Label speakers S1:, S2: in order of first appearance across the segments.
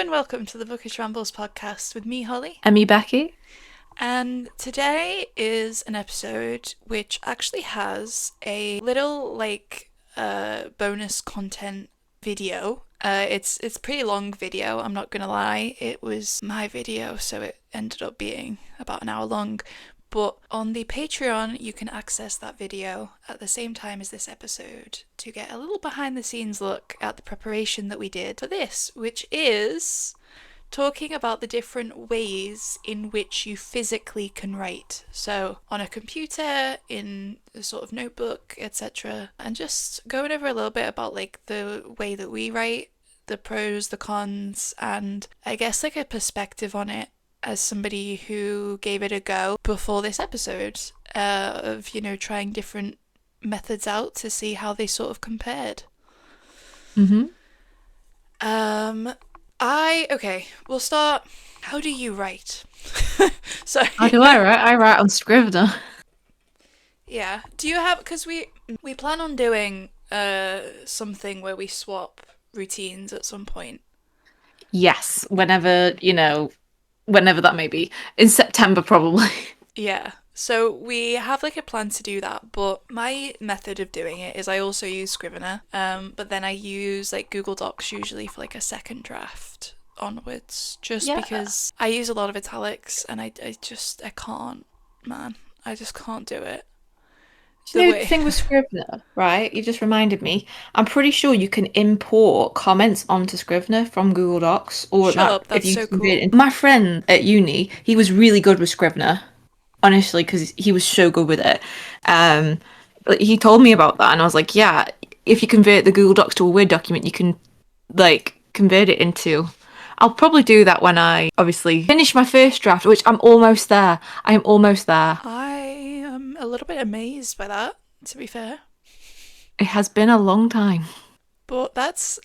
S1: and welcome to the Bookish Rambles podcast with me, Holly.
S2: And me, Becky.
S1: And today is an episode which actually has a little bonus content video. It's a pretty long video, I'm not gonna lie. It was my video, so it ended up being about an hour long. But on the Patreon, you can access that video at the same time as this episode to get a little behind the scenes look at the preparation that we did for this, which is talking about the different ways in which you physically can write. So on a computer, in a sort of notebook, etc. And just going over a little bit about like the way that we write, the pros, the cons, and I guess like a perspective on it as somebody who gave it a go before this episode, of, trying different methods out to see how they sort of compared.
S2: Mm-hmm.
S1: We'll start. How do you write? So
S2: How do I write? I write on Scrivener.
S1: yeah. Do you have, because we plan on doing something where we swap routines at some point.
S2: Yes, whenever that may be. In September, probably.
S1: Yeah. So we have like a plan to do that, but my method of doing it is I also use Scrivener, but then I use like Google Docs usually for like a second draft onwards, just
S2: Yeah.
S1: because I use a lot of italics and I can't, man. I just can't do it.
S2: Do you know the thing with Scrivener, right? You just reminded me. I'm pretty sure you can import comments onto Scrivener from Google Docs, or
S1: Shut
S2: that
S1: up,
S2: if
S1: that's
S2: you
S1: so
S2: convert
S1: cool.
S2: it. My friend at uni, he was really good with Scrivener, honestly, because he was so good with it. But he told me about that, and I was like, yeah, if you convert the Google Docs to a Word document, you can like convert it into. I'll probably do that when I obviously finish my first draft, which I'm almost there. I am almost there.
S1: I am a little bit amazed by that, to be fair.
S2: It has been a long time.
S1: But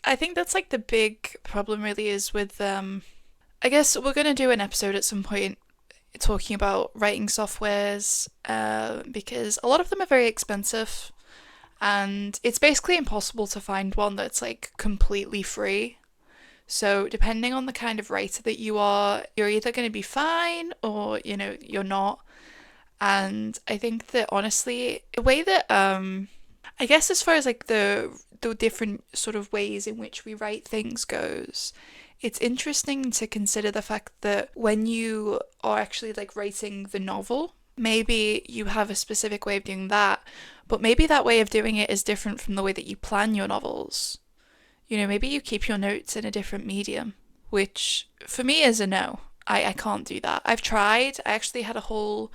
S1: I think that's like the big problem really is with, I guess we're going to do an episode at some point talking about writing softwares, because a lot of them are very expensive and it's basically impossible to find one that's like completely free. So depending on the kind of writer that you are, you're either going to be fine or, you're not. And I think that honestly, a way that I guess as far as like the different sort of ways in which we write things goes, it's interesting to consider the fact that when you are actually like writing the novel, maybe you have a specific way of doing that, but maybe that way of doing it is different from the way that you plan your novels. Maybe you keep your notes in a different medium, which for me is a no. I can't do that. I've tried. I actually had a whole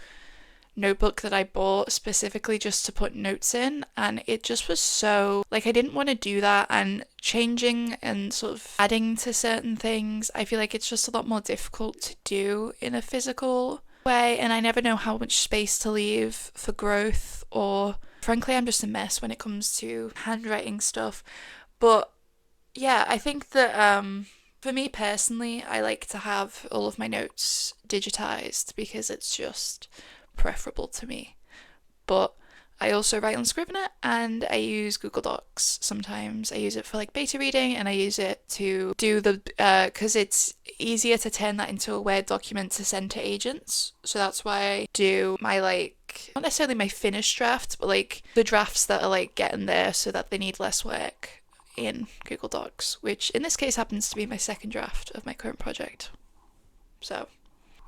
S1: notebook that I bought specifically just to put notes in, and it just was so like I didn't want to do that, and changing and sort of adding to certain things, I feel like it's just a lot more difficult to do in a physical way, and I never know how much space to leave for growth, or frankly I'm just a mess when it comes to handwriting stuff. But yeah, I think that for me personally, I like to have all of my notes digitized because it's just preferable to me. But I also write on Scrivener and I use Google Docs sometimes. I use it for like beta reading and I use it to do the, because it's easier to turn that into a Word document to send to agents. So that's why I do my like, not necessarily my finished drafts, but like the drafts that are like getting there so that they need less work in Google Docs, which in this case happens to be my second draft of my current project. So,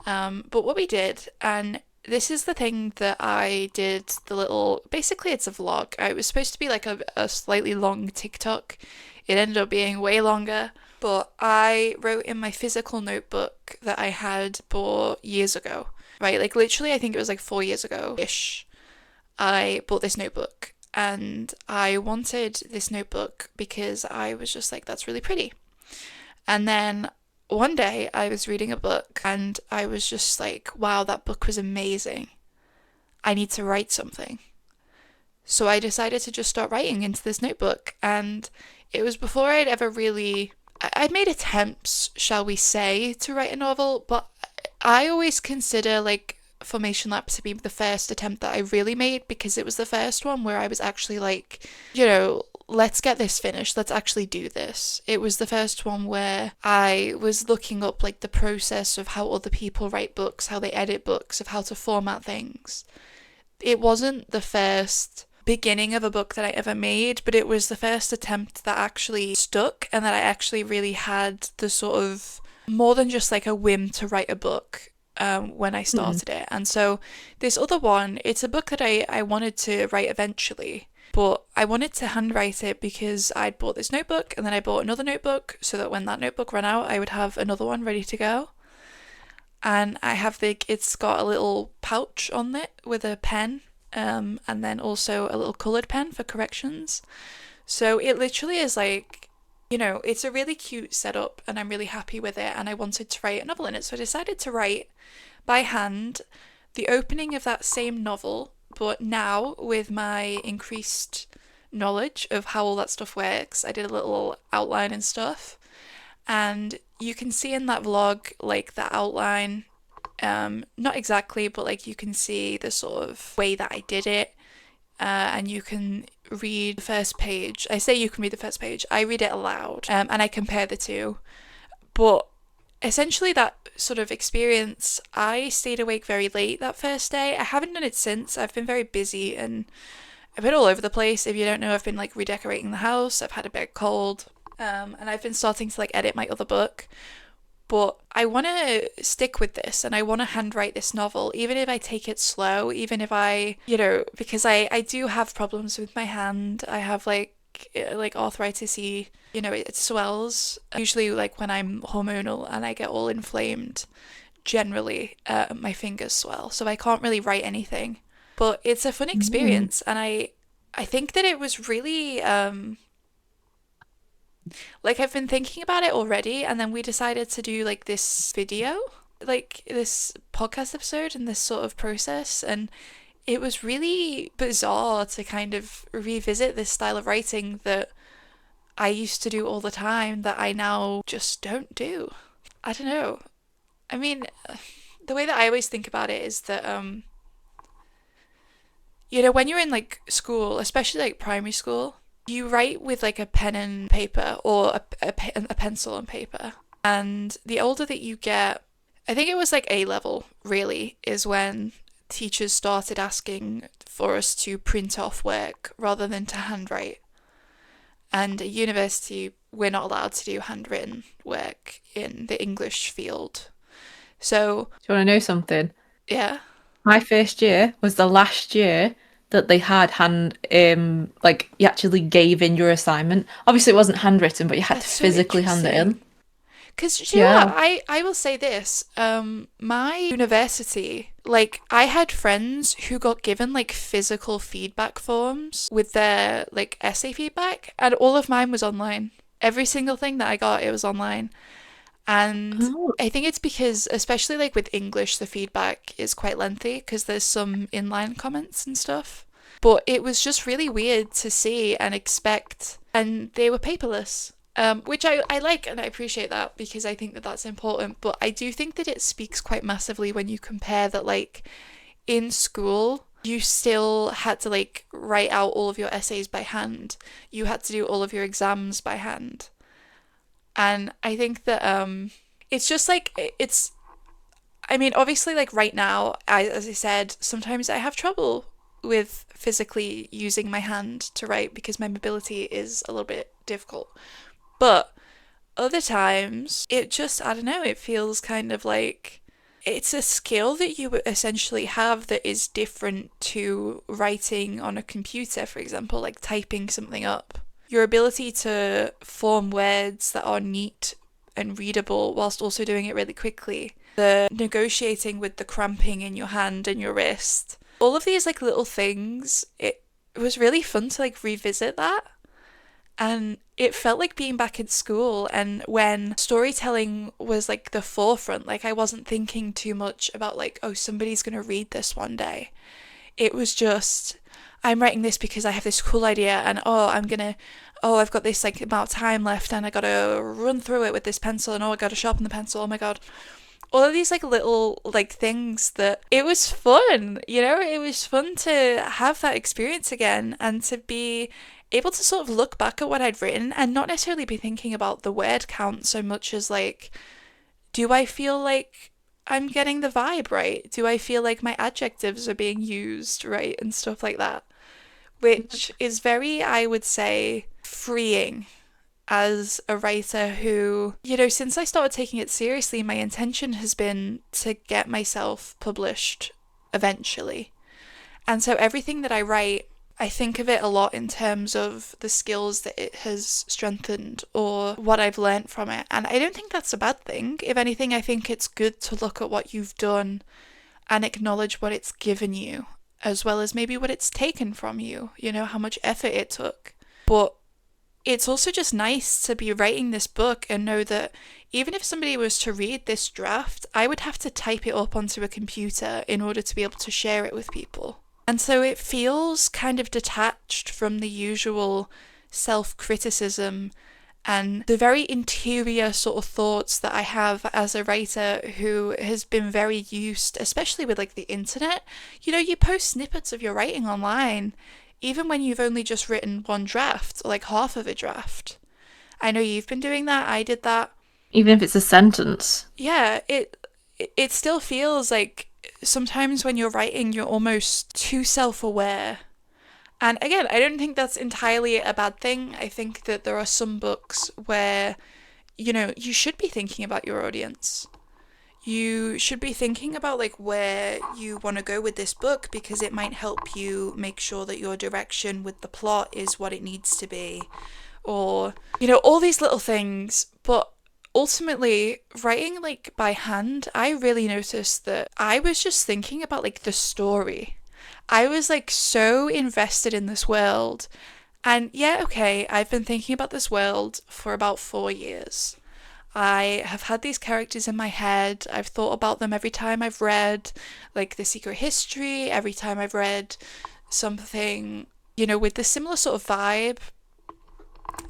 S1: but what we did, and this is the thing that I did, basically it's a vlog. It was supposed to be like a slightly long TikTok. It ended up being way longer, but I wrote in my physical notebook that I had bought years ago, right? Like literally, I think it was like 4 years ago-ish. I bought this notebook and I wanted this notebook because I was just like, that's really pretty. And then one day I was reading a book and I was just like, wow, that book was amazing. I need to write something. So I decided to just start writing into this notebook. And it was before I'd ever really, I'd made attempts, shall we say, to write a novel, but I always consider like Formation Lab to be the first attempt that I really made because it was the first one where I was actually like, let's get this finished. Let's actually do this. It was the first one where I was looking up like the process of how other people write books, how they edit books, of how to format things. It wasn't the first beginning of a book that I ever made, but it was the first attempt that actually stuck and that I actually really had the sort of more than just like a whim to write a book when I
S2: Mm.
S1: started it. And so this other one, it's a book that I wanted to write eventually, but I wanted to handwrite it because I'd bought this notebook and then I bought another notebook so that when that notebook ran out, I would have another one ready to go. And I have it's got a little pouch on it with a pen, and then also a little coloured pen for corrections. So it literally is like, it's a really cute setup and I'm really happy with it. And I wanted to write a novel in it. So I decided to write by hand the opening of that same novel, but now with my increased knowledge of how all that stuff works, I did a little outline and stuff. And you can see in that vlog, like, the outline, not exactly, but like you can see the sort of way that I did it, and you can read the first page. I say you can read the first page, I read it aloud, and I compare the two. But essentially, that sort of experience, I stayed awake very late that first day. I haven't done it since. I've been very busy and I've been all over the place. If you don't know, I've been like redecorating the house, I've had a big cold, and I've been starting to like edit my other book. But I want to stick with this and I want to handwrite this novel, even if I take it slow, even if because I do have problems with my hand. I have like arthritis, it swells. Usually, like when I'm hormonal and I get all inflamed, generally, my fingers swell. So I can't really write anything. But it's a fun
S2: Mm.
S1: experience. And I think that it was really, like I've been thinking about it already, and then we decided to do like this video, like this podcast episode, and this sort of process. And it was really bizarre to kind of revisit this style of writing that I used to do all the time that I now just don't do. I don't know. I mean, the way that I always think about it is that, when you're in like school, especially like primary school, you write with like a pen and paper or a pencil and paper. And the older that you get, I think it was like A level, really, is when teachers started asking for us to print off work rather than to handwrite. And at university, we're not allowed to do handwritten work in the English field. So,
S2: Do you want to know something?
S1: yeah,
S2: My first year was the last year that they had like you actually gave in your assignment. Obviously, it wasn't handwritten, but you had to
S1: that's so
S2: physically hand it
S1: interesting.
S2: in.
S1: Because, you know what,
S2: Yeah.
S1: I will say this. My university, like, I had friends who got given, like, physical feedback forms with their, like, essay feedback, and all of mine was online. Every single thing that I got, it was online. And
S2: Oh.
S1: I think it's because, especially, like, with English, the feedback is quite lengthy because there's some inline comments and stuff. But it was just really weird to see and expect, and they were paperless. Which I like and I appreciate that because I think that that's important. But I do think that it speaks quite massively when you compare that, like, in school, you still had to, like, write out all of your essays by hand. You had to do all of your exams by hand. And I think that it's just like, I mean, obviously, like right now, as I said, sometimes I have trouble with physically using my hand to write because my mobility is a little bit difficult. But other times, it just, I don't know, it feels kind of like it's a skill that you essentially have that is different to writing on a computer, for example, like typing something up. Your ability to form words that are neat and readable whilst also doing it really quickly. The negotiating with the cramping in your hand and your wrist. All of these like little things, it was really fun to like revisit that. And it felt like being back in school and when storytelling was like the forefront, like I wasn't thinking too much about like, oh, somebody's going to read this one day. It was just, I'm writing this because I have this cool idea and I've got this like amount of time left and I gotta run through it with this pencil and I gotta sharpen the pencil, oh my god. All of these like little like things that it was fun, it was fun to have that experience again and to be able to sort of look back at what I'd written and not necessarily be thinking about the word count so much as like, do I feel like I'm getting the vibe right? Do I feel like my adjectives are being used right and stuff like that? Which is very, I would say, freeing as a writer who, since I started taking it seriously, my intention has been to get myself published eventually. And so everything that I write, I think of it a lot in terms of the skills that it has strengthened or what I've learnt from it. And I don't think that's a bad thing. If anything, I think it's good to look at what you've done and acknowledge what it's given you, as well as maybe what it's taken from you, how much effort it took. But it's also just nice to be writing this book and know that even if somebody was to read this draft, I would have to type it up onto a computer in order to be able to share it with people. And so it feels kind of detached from the usual self-criticism and the very interior sort of thoughts that I have as a writer who has been very used, especially with like the internet. You post snippets of your writing online, even when you've only just written one draft, or like half of a draft. I know you've been doing that, I did that.
S2: Even if it's a sentence.
S1: Yeah, it still feels like sometimes when you're writing, you're almost too self-aware. And again, I don't think that's entirely a bad thing. I think that there are some books where, you should be thinking about your audience. You should be thinking about like where you want to go with this book because it might help you make sure that your direction with the plot is what it needs to be. Or, all these little things. But ultimately, writing like by hand, I really noticed that I was just thinking about like the story. I was like so invested in this world. And yeah, okay, I've been thinking about this world for about 4 years. I have had these characters in my head. I've thought about them every time I've read like The Secret History, every time I've read something, with this similar sort of vibe.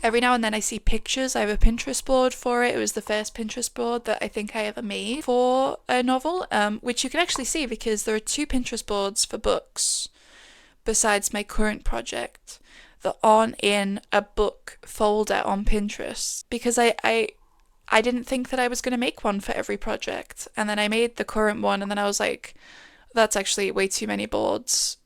S1: Every now and then I see pictures. I have a Pinterest board for it. It was the first Pinterest board that I think I ever made for a novel, which you can actually see because there are two Pinterest boards for books besides my current project that aren't in a book folder on Pinterest because I didn't think that I was going to make one for every project. And then I made the current one and then I was like, that's actually way too many boards.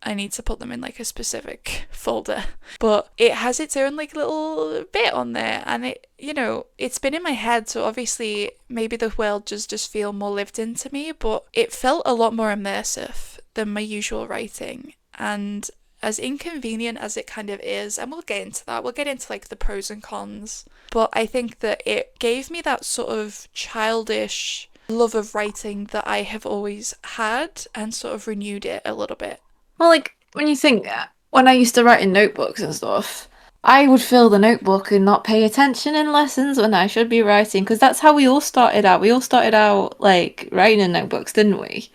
S1: I need to put them in like a specific folder. But it has its own like little bit on there and it's been in my head, so obviously maybe the world just feel more lived into me, but it felt a lot more immersive than my usual writing. And as inconvenient as it kind of is, and we'll get into that, we'll get into like the pros and cons, but I think that it gave me that sort of childish love of writing that I have always had and sort of renewed it a little bit.
S2: Well, like when you think when I used to write in notebooks and stuff, I would fill the notebook and not pay attention in lessons when I should be writing because that's how we all started out. We all started out like writing in notebooks, didn't we?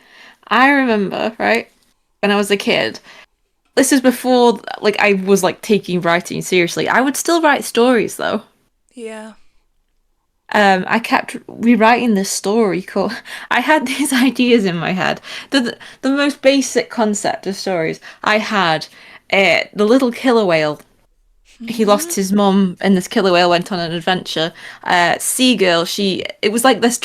S2: I remember, right, when I was a kid. This is before like I was like taking writing seriously. I would still write stories though.
S1: Yeah.
S2: I kept rewriting this story called I had these ideas in my head. The most basic concept of stories I had the little killer whale. He lost his mum and this killer whale went on an adventure. Seagirl, it was like this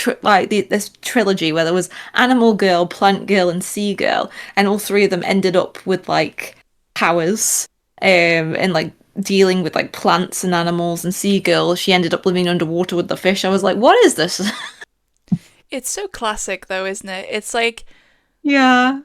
S2: trilogy where there was animal girl, plant girl and sea girl, and all three of them ended up with like powers and like dealing with like plants and animals. And Seagull, she ended up living underwater with the fish. I was like, what is this?
S1: It's so classic though, isn't it? It's like
S2: Yeah.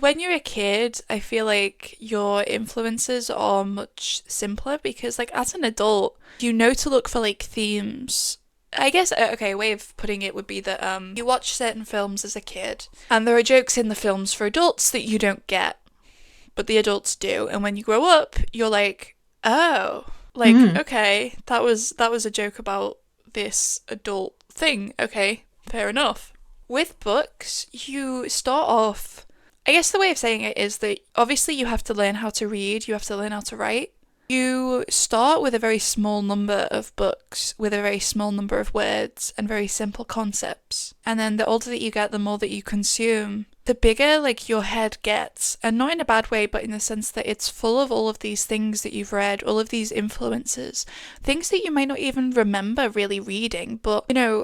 S1: when you're a kid, I feel like your influences are much simpler because like as an adult, you know to look for like themes. I guess okay, a way of putting it would be that you watch certain films as a kid and there are jokes in the films for adults that you don't get, but the adults do. And when you grow up, you're like, oh, like okay, that was a joke about this adult thing. Okay, fair enough. With books, you start off, I guess the way of saying it is that obviously you have to learn how to read, you have to learn how to write. You start with a very small number of books, with a very small number of words and very simple concepts. And then the older that you get, the more that you consume, the bigger like your head gets, and not in a bad way, but in the sense that it's full of all of these things that you've read, all of these influences, things that you might not even remember really reading. But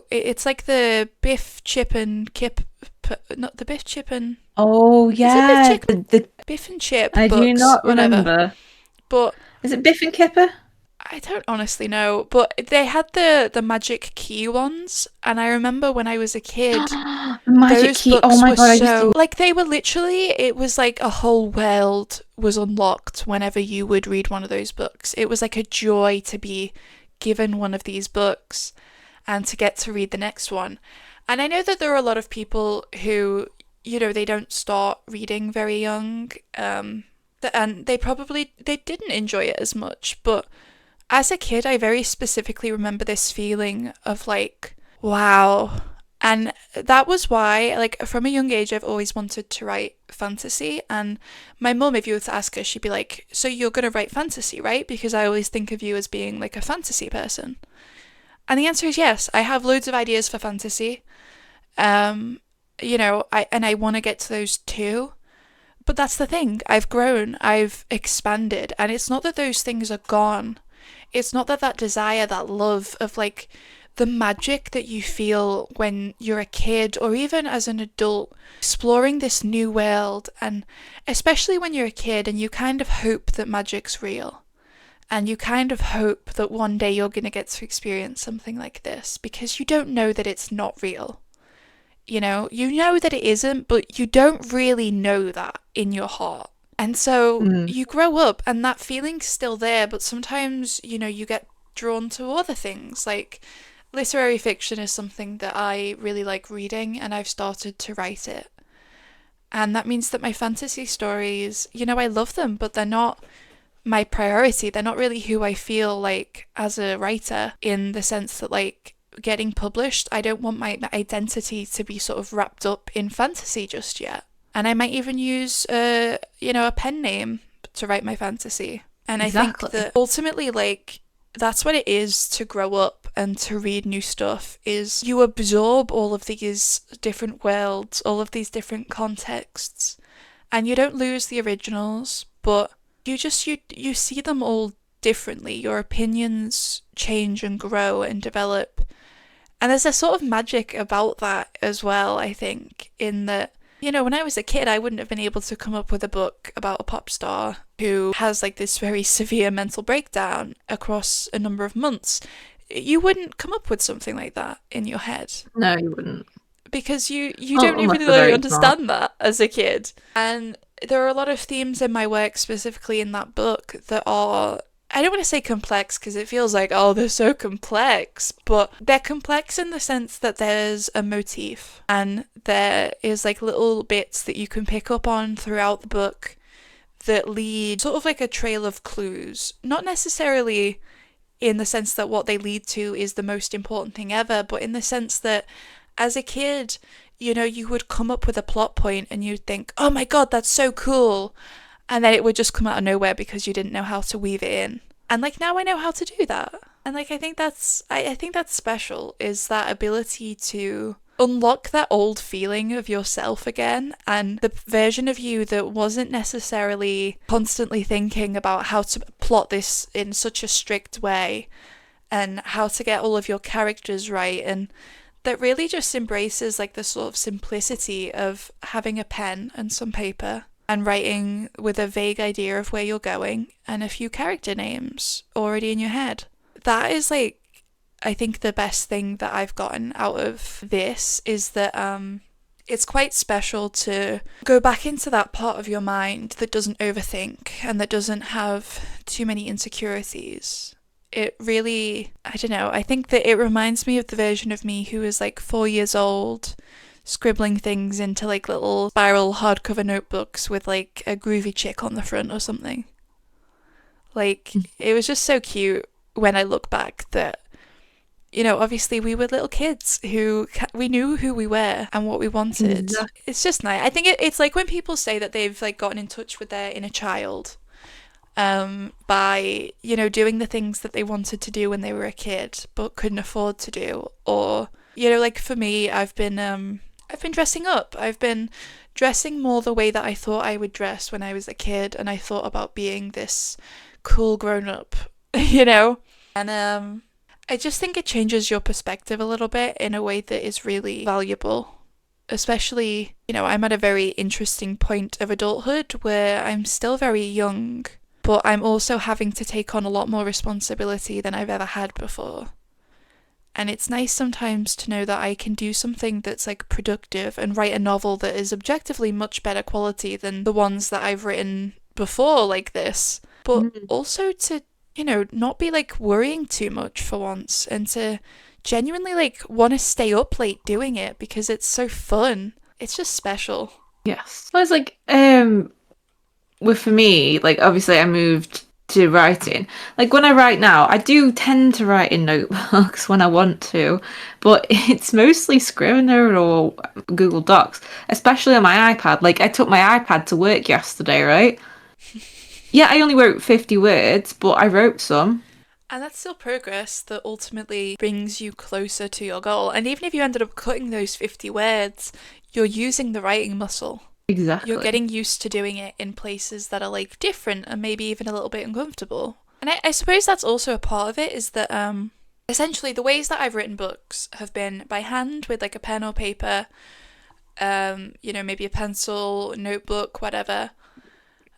S1: it's like the Biff, Chip and Kip, not the Biff, Chip and
S2: Oh
S1: is it Biff,
S2: yeah,
S1: Chip, Biff and Chip
S2: I do
S1: books,
S2: not
S1: whatever.
S2: remember.
S1: But
S2: Is it Biff and Kipper?
S1: I don't honestly know, but they had the magic key ones, and I remember when I was a kid,
S2: The Magic
S1: those
S2: Key. Oh
S1: books
S2: my
S1: were
S2: God, I used to.
S1: so like they were literally it was like a whole world was unlocked whenever you would read one of those books. It was like a joy to be given one of these books and to get to read the next one. And I know that there are a lot of people who, they don't start reading very young, and they didn't enjoy it as much, but as a kid, I very specifically remember this feeling of like, wow. And that was why, like, from a young age, I've always wanted to write fantasy. And my mum, if you were to ask her, she'd be like, so you're going to write fantasy, right? Because I always think of you as being like a fantasy person. And the answer is yes. I have loads of ideas for fantasy. Um, I want to get to those too. But that's the thing. I've grown, I've expanded, and it's not that those things are gone. It's not that desire, that love of like the magic that you feel when you're a kid or even as an adult exploring this new world, and especially when you're a kid and you kind of hope that magic's real and you kind of hope that one day you're going to get to experience something like this because you don't know that it's not real. You know that it isn't, but you don't really know that in your heart. And so
S2: Mm.
S1: you grow up and that feeling's still there, but sometimes, you get drawn to other things. Like literary fiction is something that I really like reading and I've started to write it. And that means that my fantasy stories, I love them, but they're not my priority. They're not really who I feel like as a writer in the sense that like getting published, I don't want my identity to be sort of wrapped up in fantasy just yet. And I might even use a pen name to write my fantasy. And I think
S2: Exactly.
S1: that ultimately like that's what it is to grow up and to read new stuff is you absorb all of these different worlds, all of these different contexts, and you don't lose the originals, but you see them all differently. Your opinions change and grow and develop. And there's a sort of magic about that as well, I think, in that, when I was a kid, I wouldn't have been able to come up with a book about a pop star who has like this very severe mental breakdown across a number of months. You wouldn't come up with something like that in your head
S2: No, you wouldn't.
S1: because you
S2: Oh,
S1: don't
S2: unless
S1: even
S2: they're
S1: really
S2: very smart.
S1: understand that as a kid. And there are a lot of themes in my work, specifically in that book, that are I don't want to say complex because it feels like, oh, they're so complex, but they're complex in the sense that there's a motif and there is like little bits that you can pick up on throughout the book that lead sort of like a trail of clues. Not necessarily in the sense that what they lead to is the most important thing ever, but in the sense that as a kid, you would come up with a plot point and you'd think, oh my god, that's so cool. And then it would just come out of nowhere because you didn't know how to weave it in. And like now I know how to do that. And like I think that's special is that ability to unlock that old feeling of yourself again and the version of you that wasn't necessarily constantly thinking about how to plot this in such a strict way and how to get all of your characters right, and that really just embraces like the sort of simplicity of having a pen and some paper and writing with a vague idea of where you're going and a few character names already in your head. That is like, I think the best thing that I've gotten out of this is that it's quite special to go back into that part of your mind that doesn't overthink and that doesn't have too many insecurities. It really, I don't know, I think that it reminds me of the version of me who was like 4 years old, scribbling things into like little spiral hardcover notebooks with like a groovy chick on the front or something. Like, it was just so cute when I look back that, obviously we were little kids who we knew who we were and what we wanted.
S2: Exactly.
S1: It's just nice. I think it's like when people say that they've like gotten in touch with their inner child by doing the things that they wanted to do when they were a kid but couldn't afford to do, or like for me, I've been I've been dressing up. I've been dressing more the way that I thought I would dress when I was a kid, and I thought about being this cool grown up, you know? And I just think it changes your perspective a little bit in a way that is really valuable. Especially, I'm at a very interesting point of adulthood where I'm still very young, but I'm also having to take on a lot more responsibility than I've ever had before. And it's nice sometimes to know that I can do something that's like productive and write a novel that is objectively much better quality than the ones that I've written before like this. But also to, not be like worrying too much for once, and to genuinely like want to stay up late doing it because it's so fun. It's just special.
S2: Yes. So it's like, for me, like obviously I moved to writing. Like when I write now, I do tend to write in notebooks when I want to, but it's mostly Scrivener or Google Docs, especially on my iPad. Like I took my iPad to work yesterday, right? Yeah, I only wrote 50 words, but I wrote some.
S1: And that's still progress that ultimately brings you closer to your goal. And even if you ended up cutting those 50 words, you're using the writing muscle.
S2: Exactly.
S1: You're getting used to doing it in places that are like different and maybe even a little bit uncomfortable. And I suppose that's also a part of it, is that essentially the ways that I've written books have been by hand with like a pen or paper, maybe a pencil, notebook, whatever,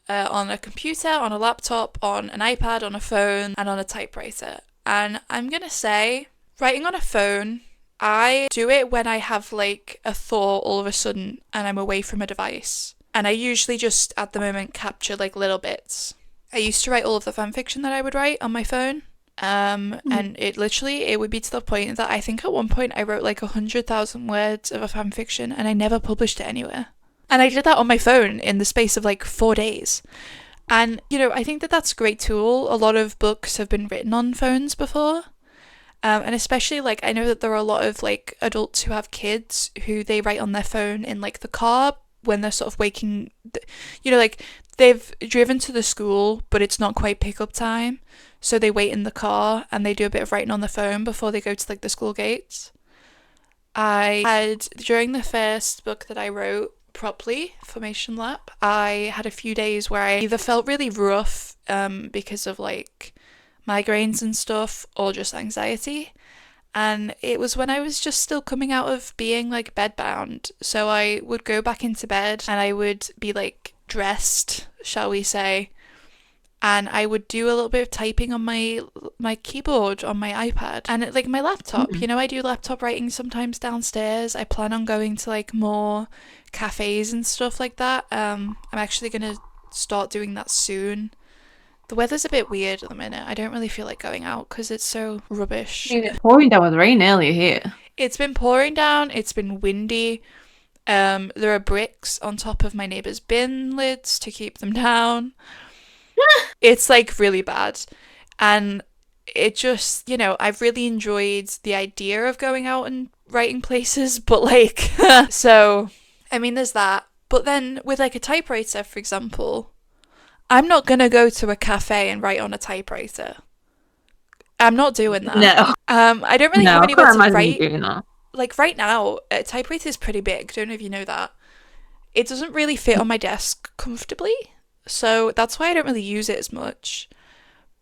S1: on a computer, on a laptop, on an iPad, on a phone, and on a typewriter. And I'm going to say, writing on a phone, I do it when I have like a thought all of a sudden and I'm away from a device. And I usually just at the moment capture like little bits. I used to write all of the fan fiction that I would write on my phone. And it would be to the point that I think at one point I wrote like 100,000 words of a fan fiction and I never published it anywhere. And I did that on my phone in the space of like 4 days. And, I think that that's a great tool. A lot of books have been written on phones before. And especially, like, I know that there are a lot of, like, adults who have kids who they write on their phone in, like, the car when they're sort of waking, like, they've driven to the school, but it's not quite pick-up time. So they wait in the car and they do a bit of writing on the phone before they go to, like, the school gates. During the first book that I wrote properly, Formation Lap, I had a few days where I either felt really rough because of, like, migraines and stuff, or just anxiety. And it was when I was just still coming out of being like bedbound. So I would go back into bed and I would be like dressed, shall we say, and I would do a little bit of typing on my keyboard on my iPad and like my laptop. I do laptop writing sometimes downstairs. I plan on going to like more cafes and stuff like that. I'm actually gonna start doing that soon. The weather's a bit weird at the minute. I don't really feel like going out because it's so rubbish.
S2: It's pouring down with rain earlier here.
S1: It's been pouring down. It's been windy. There are bricks on top of my neighbour's bin lids to keep them down. It's like really bad. And it just, I've really enjoyed the idea of going out and writing places, but like, so, I mean, there's that. But then with like a typewriter, for example, I'm not going to go to a cafe and write on a typewriter. I'm not doing that.
S2: No.
S1: I don't really have anywhere to write.
S2: Doing that.
S1: Like right now, a typewriter is pretty big. Don't know if you know that. It doesn't really fit on my desk comfortably. So that's why I don't really use it as much.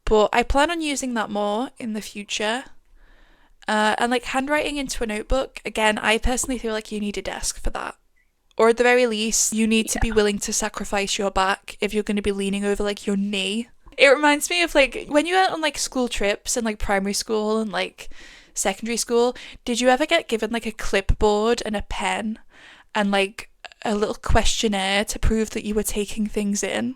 S1: But I plan on using that more in the future. And like handwriting into a notebook, again, I personally feel like you need a desk for that. Or at the very least, you need to be willing to sacrifice your back if you're going to be leaning over like your knee. It reminds me of like when you went on like school trips in like primary school and like secondary school, did you ever get given like a clipboard and a pen and like a little questionnaire to prove that you were taking things in?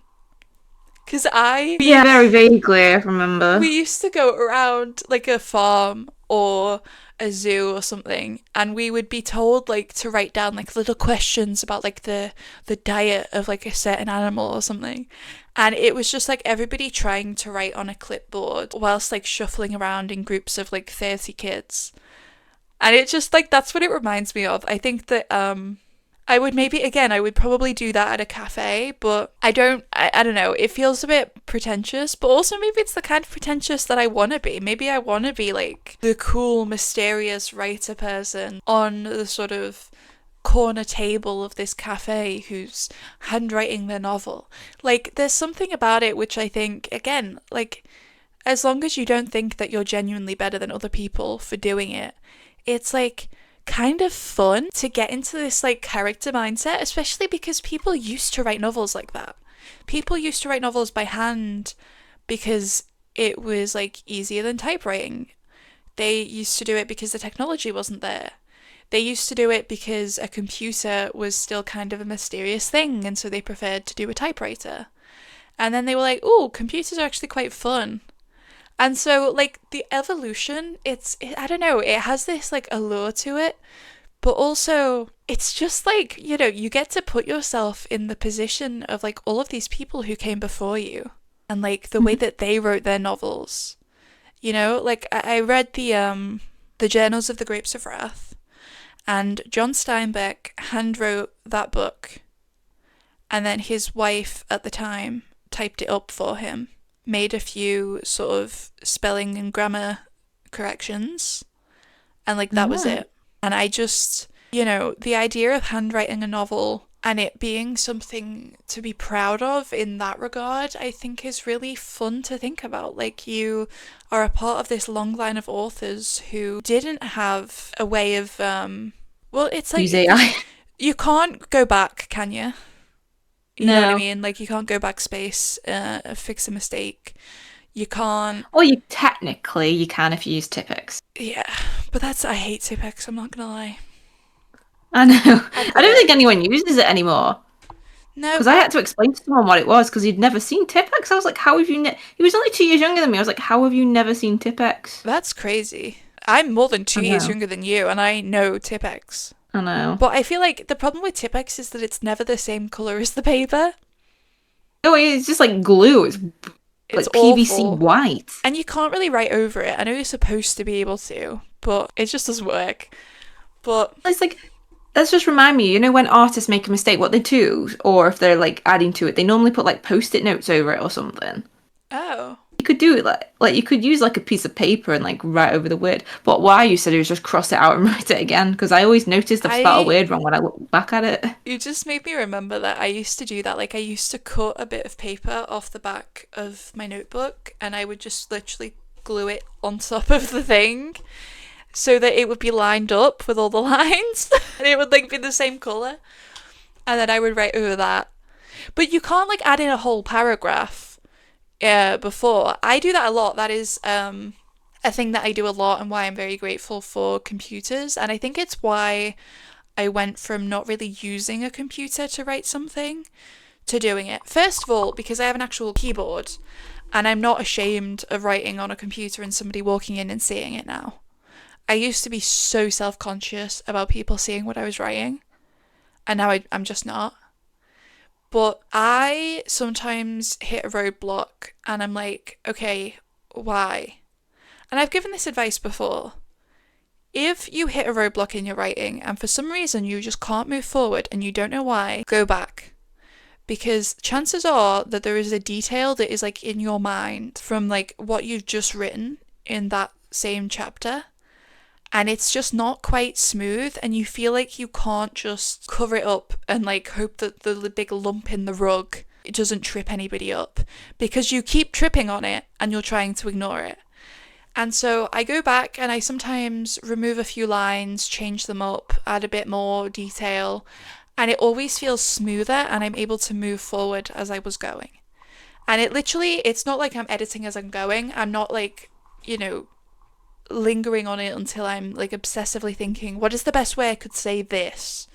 S1: Because
S2: Yeah, very vaguely, I remember.
S1: We used to go around like a farm or a zoo or something, and we would be told like to write down like little questions about like the diet of like a certain animal or something. And it was just like everybody trying to write on a clipboard whilst like shuffling around in groups of like 30 kids. And it just like, that's what it reminds me of. I think that I would probably do that at a cafe, but I don't know, it feels a bit pretentious, but also maybe it's the kind of pretentious that I want to be. Maybe I want to be like the cool, mysterious writer person on the sort of corner table of this cafe who's handwriting their novel. Like, there's something about it which I think, again, like, as long as you don't think that you're genuinely better than other people for doing it, it's like kind of fun to get into this like character mindset, especially because people used to write novels like that. People used to write novels by hand because it was like easier than typewriting. They used to do it because the technology wasn't there. They used to do it because a computer was still kind of a mysterious thing, and so they preferred to do a typewriter. And then they were like, "Oh, computers are actually quite fun." And so, like, the evolution, I don't know, it has this, like, allure to it, but also, it's just like, you get to put yourself in the position of, like, all of these people who came before you, and, like, the way that they wrote their novels. Like, I read the Journals of the Grapes of Wrath, and John Steinbeck handwrote that book, and then his wife at the time typed it up for him, made a few sort of spelling and grammar corrections, and like that was it. And I just, the idea of handwriting a novel and it being something to be proud of in that regard, I think is really fun to think about. Like, you are a part of this long line of authors who didn't have a way of, well, it's like,
S2: Use AI.
S1: you can't go back, can you? You know what I
S2: No.
S1: mean? Like, you can't go backspace, fix a mistake. You can't.
S2: Or you can if you use Tipex.
S1: Yeah, but I hate Tipex, I'm not gonna lie.
S2: I know.
S1: I
S2: I
S1: put
S2: don't
S1: it.
S2: think anyone uses it anymore.
S1: No,
S2: Because I had to explain to someone what it was because he'd never seen Tipex. I was like, how have you he was only 2 years younger than me. I was like, how have you never seen Tipex?
S1: that's crazy. I'm more than
S2: I
S1: 2 years
S2: know.
S1: younger than you, and I know Tipex.
S2: I know.
S1: But I feel like the problem with Tipex is that it's never the same colour as the paper.
S2: Oh, it's just like glue. It's
S1: It's
S2: like PVC
S1: awful.
S2: white.
S1: And you can't really write over it. I know you're supposed to be able to, but it just doesn't work. But
S2: It's like, let's just remind me, when artists make a mistake, what they do, or if they're like adding to it, they normally put like post-it notes over it or something.
S1: oh,
S2: You could do it like you could use like a piece of paper and like write over the word. But what I used to do is just cross it out and write it again because I always noticed I've spelled a
S1: I
S2: word wrong when I look back at it.
S1: you just made me remember that I used to do that. Like, I used to cut a bit of paper off the back of my notebook, and I would just literally glue it on top of the thing so that it would be lined up with all the lines and it would like be the same colour. And then I would write over that. But you can't like add in a whole paragraph before. I do that a lot. That is a thing that I do a lot, and why I'm very grateful for computers. And I think it's why I went from not really using a computer to write something to doing it. First of all, because I have an actual keyboard and I'm not ashamed of writing on a computer and somebody walking in and seeing it now. I used to be so self-conscious about people seeing what I was writing, and now I'm just not. But I sometimes hit a roadblock and I'm like, okay, why? And I've given this advice before. If you hit a roadblock in your writing and for some reason you just can't move forward and you don't know why, go back. Because chances are that there is a detail that is like in your mind from like what you've just written in that same chapter, and it's just not quite smooth, and you feel like you can't just cover it up and like hope that the big lump in the rug, it doesn't trip anybody up, because you keep tripping on it and you're trying to ignore it. And so I go back and I sometimes remove a few lines, change them up, add a bit more detail, and it always feels smoother and I'm able to move forward as I was going. And it's not like I'm editing as I'm going. I'm not like, lingering on it until I'm like obsessively thinking, what is the best way I could say this?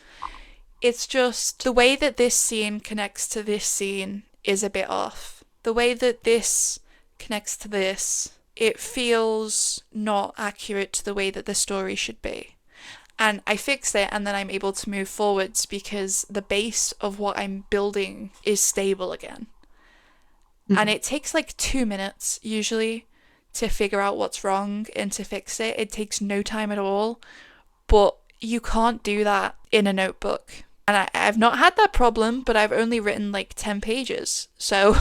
S1: It's just the way that this scene connects to this scene is a bit off. The way that this connects to this, it feels not accurate to the way that the story should be. And I fix it, and then I'm able to move forwards because the base of what I'm building is stable again. And it takes like 2 minutes usually to figure out what's wrong and to fix it. It takes no time at all, but you can't do that in a notebook. And I've not had that problem, but I've only written like 10 pages. So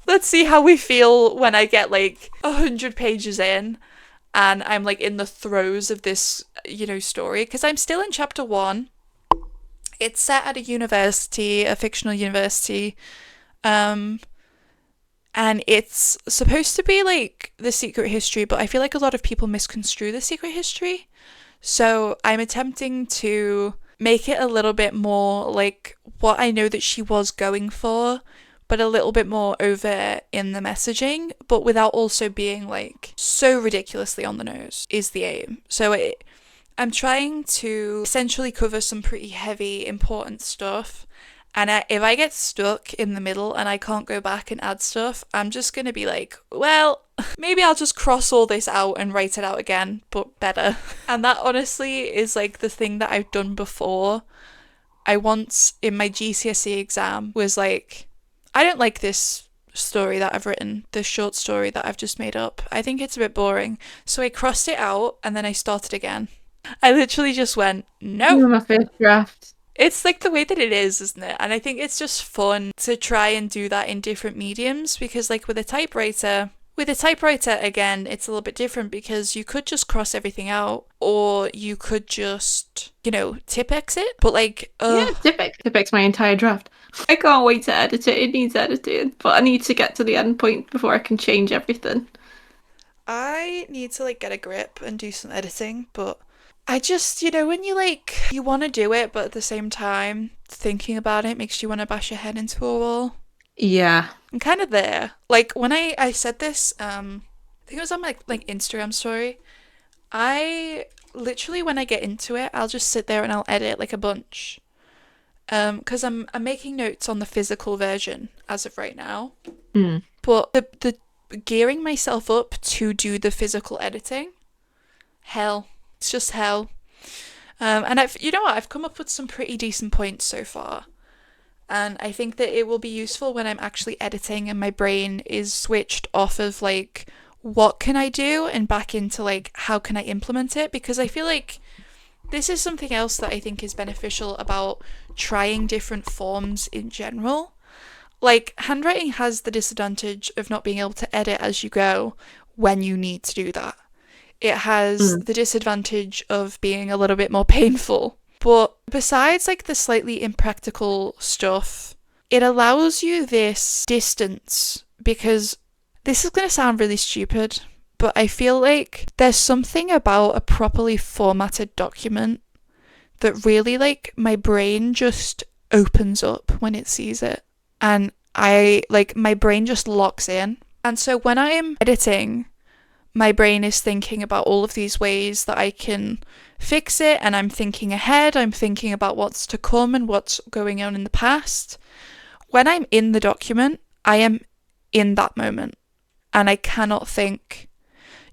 S1: let's see how we feel when I get like 100 pages in and I'm like in the throes of this, story. Because I'm still in chapter 1. It's set at a university, a fictional university, um, and it's supposed to be like the secret history, but I feel like a lot of people misconstrue the secret history. So I'm attempting to make it a little bit more like what I know that she was going for, but a little bit more overt in the messaging, but without also being like so ridiculously on the nose, is the aim. I'm trying to essentially cover some pretty heavy, important stuff. And if I get stuck in the middle and I can't go back and add stuff, I'm just going to be like, well, maybe I'll just cross all this out and write it out again, but better. And that honestly is like the thing that I've done before. I once in my GCSE exam was like, I don't like this story that I've written, this short story that I've just made up. I think it's a bit boring. So I crossed it out and then I started again. I literally just went,
S2: You
S1: no.
S2: were my first draft.
S1: It's like the way that it is, isn't it? And I think it's just fun to try and do that in different mediums because, like, with a typewriter, again, it's a little bit different because you could just cross everything out or you could just, tip exit. But, like,
S2: Yeah, Tipex my entire draft. I can't wait to edit it. It needs editing, but I need to get to the end point before I can change everything.
S1: I need to, like, get a grip and do some editing, but I just, when you like, you want to do it, but at the same time, thinking about it makes you want to bash your head into a wall.
S2: Yeah.
S1: I'm kind of there. Like, when I said this, I think it was on my, like Instagram story. I literally, when I get into it, I'll just sit there and I'll edit, like, a bunch. Because I'm making notes on the physical version as of right now.
S2: Mm.
S1: But the gearing myself up to do the physical editing, hell. It's just hell. And you know what? I've come up with some pretty decent points so far. And I think that it will be useful when I'm actually editing and my brain is switched off of like, what can I do and back into like, how can I implement it? Because I feel like this is something else that I think is beneficial about trying different forms in general. Like, handwriting has the disadvantage of not being able to edit as you go when you need to do that. It has the disadvantage of being a little bit more painful. But besides like the slightly impractical stuff, it allows you this distance because this is going to sound really stupid, but I feel like there's something about a properly formatted document that really like my brain just opens up when it sees it. And my brain just locks in. And so when I'm editing, my brain is thinking about all of these ways that I can fix it, and I'm thinking ahead, I'm thinking about what's to come and what's going on in the past. When I'm in the document, I am in that moment, and I cannot think.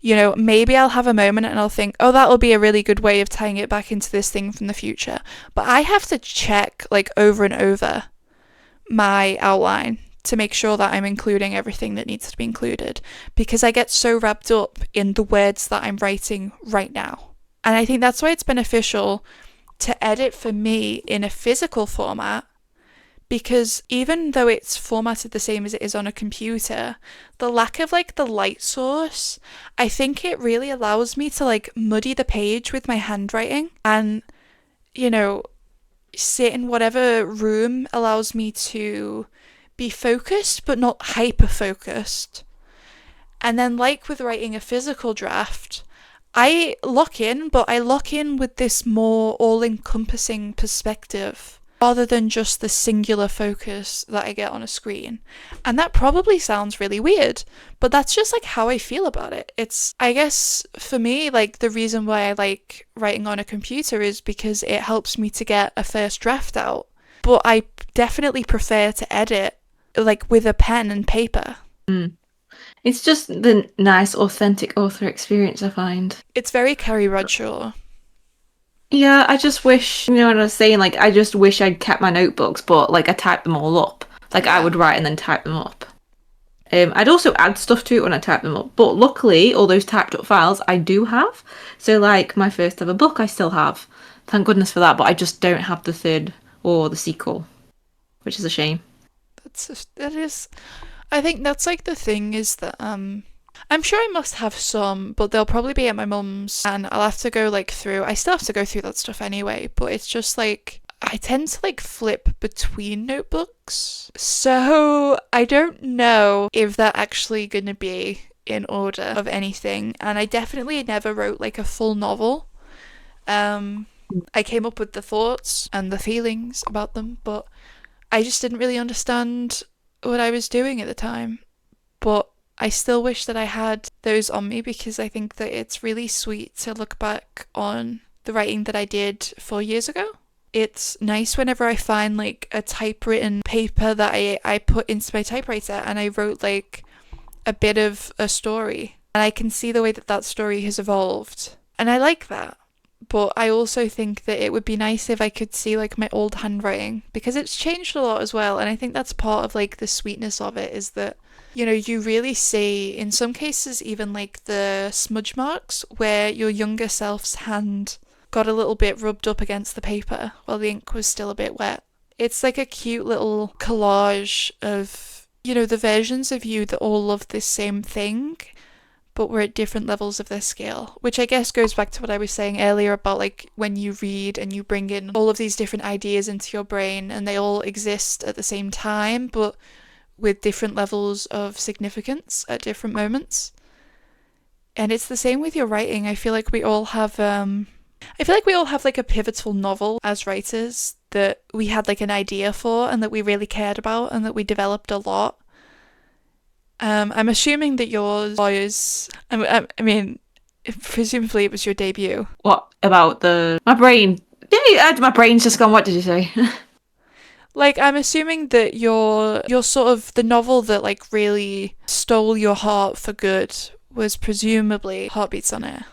S1: Maybe I'll have a moment and I'll think, oh, that'll be a really good way of tying it back into this thing from the future. But I have to check, like, over and over my outline to make sure that I'm including everything that needs to be included because I get so wrapped up in the words that I'm writing right now. And I think that's why it's beneficial to edit for me in a physical format because even though it's formatted the same as it is on a computer, the lack of like the light source, I think it really allows me to like muddy the page with my handwriting and, sit in whatever room allows me to be focused but not hyper focused. And then, like with writing a physical draft, I lock in, but I lock in with this more all encompassing perspective rather than just the singular focus that I get on a screen. And that probably sounds really weird, but that's just like how I feel about it. It's, I guess, for me, like the reason why I like writing on a computer is because it helps me to get a first draft out. But I definitely prefer to edit like with a pen and paper.
S2: It's just the nice, authentic author experience, I find.
S1: It's very Carrie Bradshaw.
S2: Yeah, I just wish, what I was saying, like, I just wish I'd kept my notebooks, but, like, I typed them all up. Like, I would write and then type them up. I'd also add stuff to it when I type them up, but luckily, all those typed up files I do have. So, like, my first ever book I still have. Thank goodness for that, but I just don't have the third or the sequel, which is a shame.
S1: I think that's like the thing is that I'm sure I must have some, but they'll probably be at my mum's and I'll have to go like through. I still have to go through that stuff anyway, but it's just like I tend to like flip between notebooks. So I don't know if they're actually going to be in order of anything. And I definitely never wrote like a full novel. Um, I came up with the thoughts and the feelings about them, but I just didn't really understand what I was doing at the time. But I still wish that I had those on me because I think that it's really sweet to look back on the writing that I did 4 years ago. It's nice whenever I find like a typewritten paper that I put into my typewriter and I wrote like a bit of a story. And I can see the way that that story has evolved. And I like that. But I also think that it would be nice if I could see like my old handwriting because it's changed a lot as well. And I think that's part of like the sweetness of it is that, you know, you really see in some cases even like the smudge marks where your younger self's hand got a little bit rubbed up against the paper while the ink was still a bit wet. It's like a cute little collage of, you know, the versions of you that all love this same thing but we're at different levels of their scale, which I guess goes back to what I was saying earlier about like when you read and you bring in all of these different ideas into your brain and they all exist at the same time, but with different levels of significance at different moments. And it's the same with your writing. I feel like we all have like a pivotal novel as writers that we had like an idea for and that we really cared about and that we developed a lot. I'm assuming that yours was. I mean, presumably it was your debut.
S2: What about the my brain? My brain's just gone. What did you say?
S1: Like, I'm assuming that your sort of the novel that like really stole your heart for good was presumably Heartbeats on Air.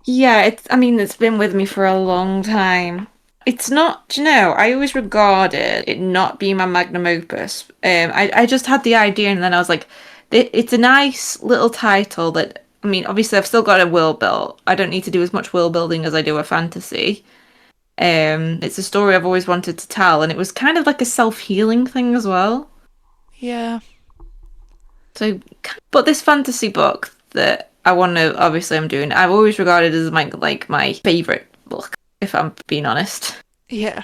S2: Yeah, it's. I mean, it's been with me for a long time. It's not, do you know, I always regarded it not being my magnum opus. I just had the idea and then I was like, it's a nice little title that, I mean, obviously I've still got a world built. I don't need to do as much world building as I do a fantasy. It's a story I've always wanted to tell, and it was kind of like a self-healing thing as well.
S1: Yeah.
S2: So, but this fantasy book that I want to, obviously I'm doing, I've always regarded as my favorite book, if I'm being honest.
S1: Yeah.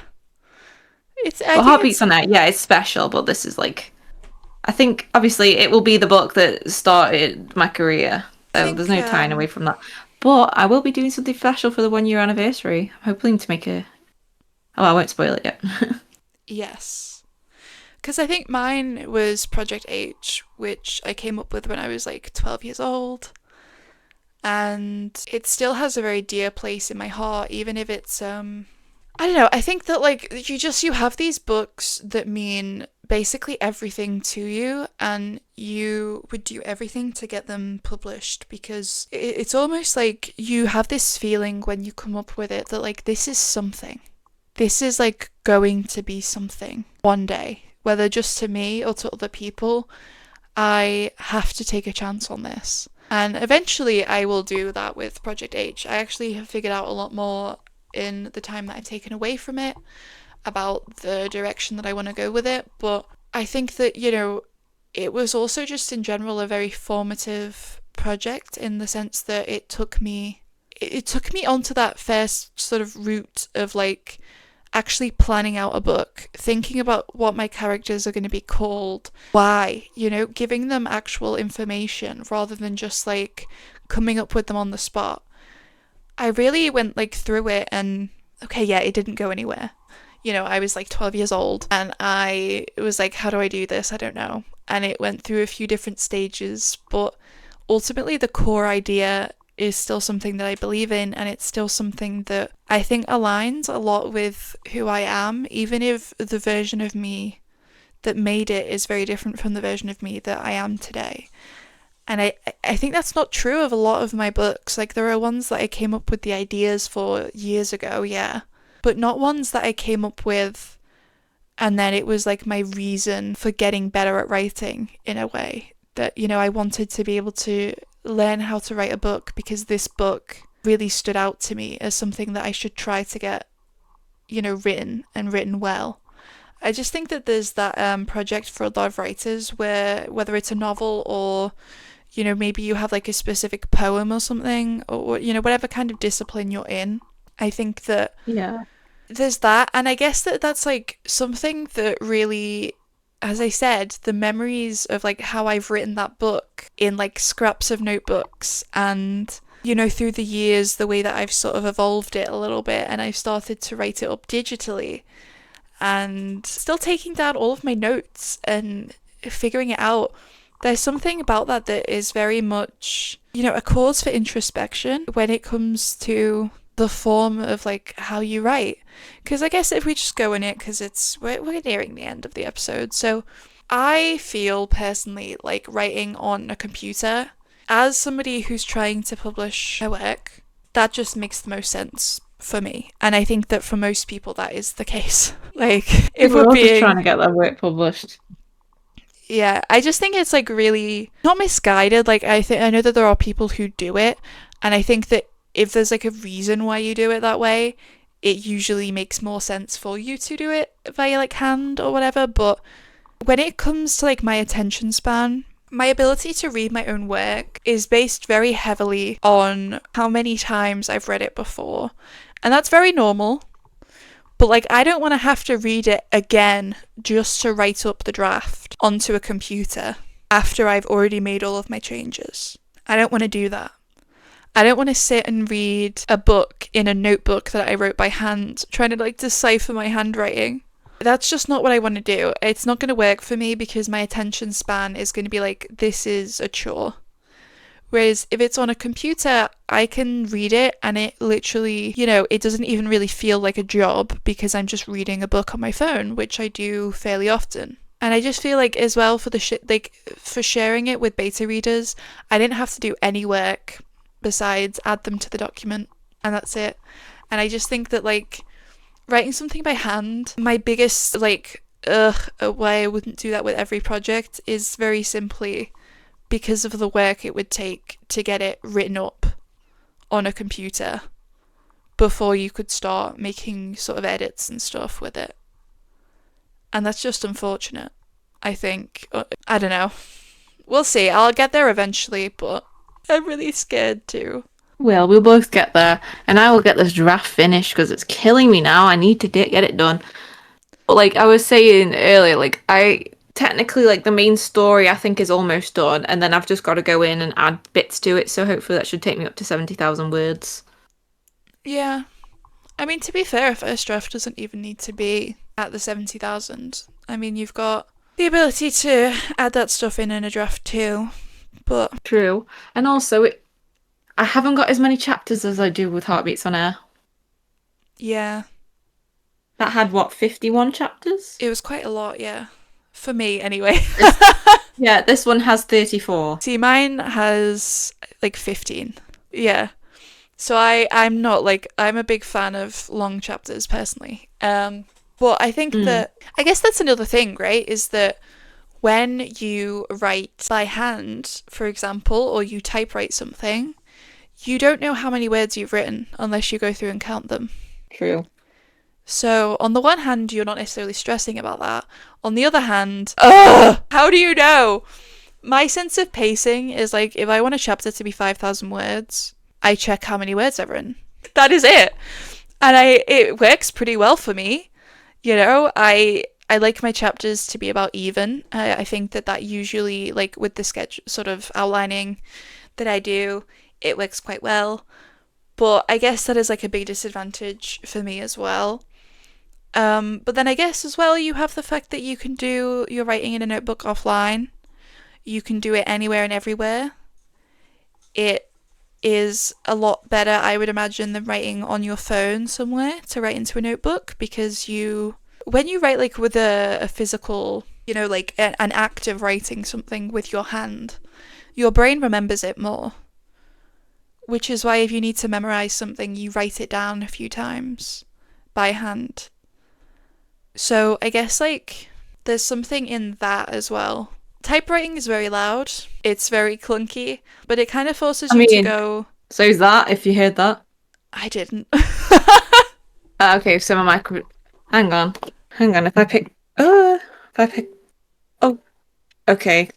S1: I
S2: But
S1: think
S2: Heartbeats
S1: it's
S2: on That, yeah, it's special, but this is like, I think obviously it will be the book that started my career.
S1: I
S2: So there's
S1: think
S2: no tying away from that. But I will be doing something special for the 1 year anniversary. I'm hoping to make a. Oh, I won't spoil it yet.
S1: yes. Because I think mine was Project H, which I came up with when I was like 12 years old. And it still has a very dear place in my heart, even if it's I don't know. I think that like you have these books that mean basically everything to you, and you would do everything to get them published because it's almost like you have this feeling when you come up with it that like this is something. This is like going to be something one day, whether just to me or to other people. I have to take a chance on this. And eventually I will do that with Project H. I actually have figured out a lot more in the time that I've taken away from it about the direction that I want to go with it. But I think that, you know, it was also just in general a very formative project in the sense that it took me onto that first sort of route of like actually planning out a book, thinking about what my characters are going to be called, why, you know, giving them actual information rather than just like coming up with them on the spot. I really went like through it and okay, yeah, it didn't go anywhere. You know, I was like 12 years old and I was like, how do I do this? I don't know. And it went through a few different stages, but ultimately the core idea is still something that I believe in, and it's still something that I think aligns a lot with who I am, even if the version of me that made it is very different from the version of me that I am today. And I think that's not true of a lot of my books. Like, there are ones that I came up with the ideas for years ago, yeah, but not ones that I came up with and then it was like my reason for getting better at writing in a way. That, you know, I wanted to be able to learn how to write a book because this book really stood out to me as something that I should try to get, you know, written and written well. I just think that there's that project for a lot of writers where whether it's a novel or, you know, maybe you have like a specific poem or something or, you know, whatever kind of discipline you're in, I think that
S2: Yeah.
S1: there's that, and I guess that that's like something that really, as I said, the memories of like how I've written that book in like scraps of notebooks and through the years, the way that I've sort of evolved it a little bit and I've started to write it up digitally and still taking down all of my notes and figuring it out. There's something about that that is very much, a cause for introspection when it comes to the form of like how you write. Because I guess if we just go in it, because we're nearing the end of the episode, so I feel personally like writing on a computer as somebody who's trying to publish a work. That just makes the most sense for me, and I think that for most people that is the case. Like, if
S2: We're
S1: we're
S2: all just trying
S1: being
S2: to get their work published.
S1: yeah, I just think it's like really not misguided. Like I know that there are people who do it, and I think that if there's like a reason why you do it that way, it usually makes more sense for you to do it via like hand or whatever. But when it comes to like my attention span, my ability to read my own work is based very heavily on how many times I've read it before. And that's very normal. But like, I don't want to have to read it again just to write up the draft onto a computer after I've already made all of my changes. I don't want to do that. I don't want to sit and read a book in a notebook that I wrote by hand, trying to like decipher my handwriting. That's just not what I want to do. It's not going to work for me because my attention span is going to be like, this is a chore. Whereas if it's on a computer, I can read it and it literally, it doesn't even really feel like a job because I'm just reading a book on my phone, which I do fairly often. And I just feel like as well for sharing it with beta readers, I didn't have to do any work besides add them to the document and that's it. And I just think that like writing something by hand, my biggest why I wouldn't do that with every project is very simply because of the work it would take to get it written up on a computer before you could start making sort of edits and stuff with it. And that's just unfortunate, I think. I don't know. We'll see. I'll get there eventually, but I'm really scared too.
S2: Well, we'll both get there, and I will get this draft finished because it's killing me now. I need to get it done. But like I was saying earlier, like I technically like the main story I think is almost done, and then I've just got to go in and add bits to it. So hopefully that should take me up to 70,000 words.
S1: Yeah. I mean, to be fair, a first draft doesn't even need to be at the 70,000. I mean, you've got the ability to add that stuff in a draft too, but
S2: True, and also I haven't got as many chapters as I do with Heartbeats on Air.
S1: yeah,
S2: That had what, 51 chapters?
S1: it was quite a lot, yeah. For me, anyway.
S2: This, yeah, this one has 34.
S1: See, mine has like 15. Yeah. So I'm not like, I'm a big fan of long chapters personally. But I think
S2: Mm,
S1: that, I guess that's another thing, right? Is that when you write by hand, for example, or you typewrite something, you don't know how many words you've written unless you go through and count them.
S2: true.
S1: So, on the one hand, you're not necessarily stressing about that. On the other hand, ugh, how do you know? My sense of pacing is like if I want a chapter to be 5,000 words, I check how many words I've written. That is it. And it works pretty well for me. I like my chapters to be about even. I think that usually, like with the sketch sort of outlining that I do, it works quite well. But I guess that is like a big disadvantage for me as well. But then I guess as well you have the fact that you can do your writing in a notebook offline. You can do it anywhere and everywhere. It is a lot better, I would imagine, than writing on your phone somewhere to write into a notebook because when you write like with a physical, like an act of writing something with your hand, your brain remembers it more. Which is why if you need to memorize something, you write it down a few times by hand. So I guess like there's something in that as well. Typewriting is very loud. It's very clunky, but it kind of forces
S2: I
S1: you to
S2: mean,
S1: go,
S2: so's that, if you heard that.
S1: I didn't.
S2: Okay, so my micro. Hang on. Hang on. If I pick. Oh, okay.